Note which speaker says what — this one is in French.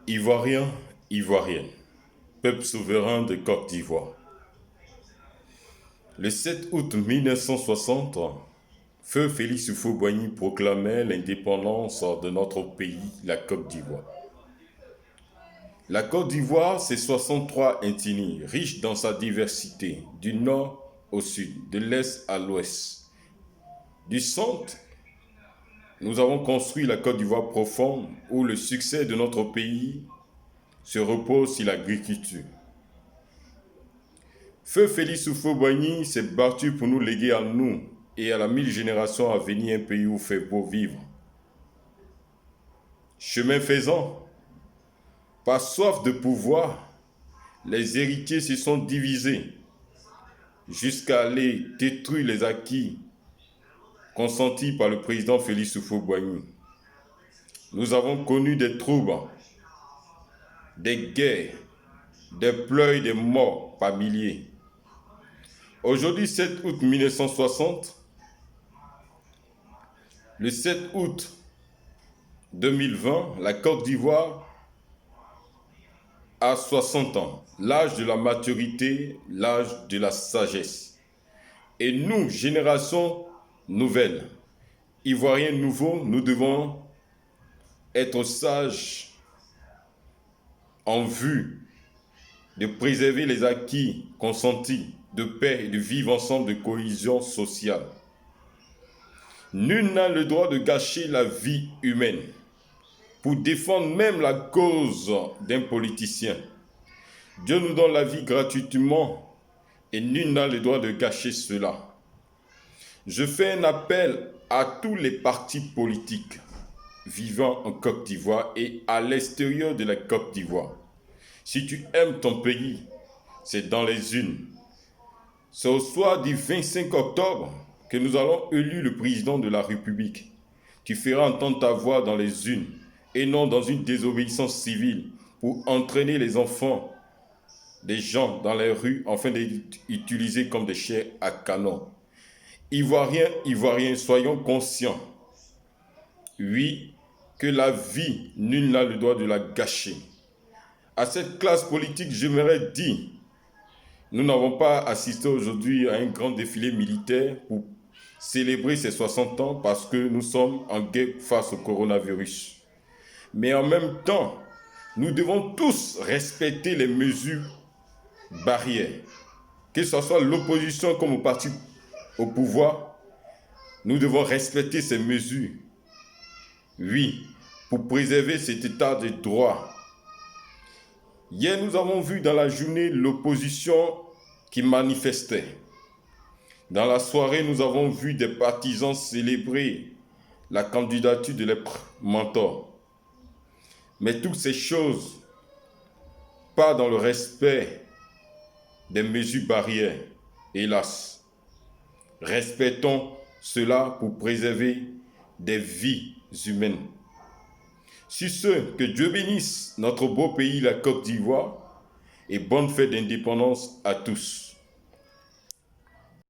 Speaker 1: Ivoiriens, Ivoiriennes, peuple souverain de Côte d'Ivoire. Le 7 août 1960, Feu Félix Houphouët-Boigny proclamait l'indépendance de notre pays, la Côte d'Ivoire. La Côte d'Ivoire, c'est 63 ethnies, riches dans sa diversité, du nord au sud, de l'est à l'ouest. Du centre, nous avons construit la Côte d'Ivoire profonde où le succès de notre pays se repose sur l'agriculture. Feu Félix Houphouët-Boigny s'est battu pour nous léguer à nous et à la 1000 générations à venir un pays où fait beau vivre. Chemin faisant, par soif de pouvoir, les héritiers se sont divisés jusqu'à aller détruire les acquis consentis par le président Félix Houphouët-Boigny. Nous avons connu des troubles, des guerres, des pleurs et des morts par milliers. Aujourd'hui, 7 août 1960, le 7 août 2020, la Côte d'Ivoire a 60 ans, l'âge de la maturité, l'âge de la sagesse. Et nous, génération nouvelle, Ivoiriens nouveaux, nous devons être sages en vue de préserver les acquis consentis de paix et de vivre ensemble de cohésion sociale. Nul n'a le droit de gâcher la vie humaine pour défendre même la cause d'un politicien. Dieu nous donne la vie gratuitement et nul n'a le droit de gâcher cela. Je fais un appel à tous les partis politiques vivant en Côte d'Ivoire et à l'extérieur de la Côte d'Ivoire. Si tu aimes ton pays, c'est dans les urnes. C'est au soir du 25 octobre que nous allons élire le président de la République. Tu feras entendre ta voix dans les urnes et non dans une désobéissance civile pour entraîner les enfants des gens dans les rues afin d'être utilisés comme des chairs à canon. Ivoiriens, Ivoiriens, soyons conscients. Oui, que la vie, nul n'a le droit de la gâcher. À cette classe politique, j'aimerais dire, nous n'avons pas assisté aujourd'hui à un grand défilé militaire pour célébrer ces 60 ans parce que nous sommes en guerre face au coronavirus. Mais en même temps, nous devons tous respecter les mesures barrières. Que ce soit l'opposition comme au parti au pouvoir, nous devons respecter ces mesures. Oui, pour préserver cet état de droit. Hier, nous avons vu dans la journée l'opposition qui manifestait. Dans la soirée, nous avons vu des partisans célébrer la candidature de leur mentor. Mais toutes ces choses, pas dans le respect des mesures barrières, hélas. Respectons cela pour préserver des vies humaines. Sur ce, que Dieu bénisse notre beau pays, la Côte d'Ivoire, et bonne fête d'indépendance à tous.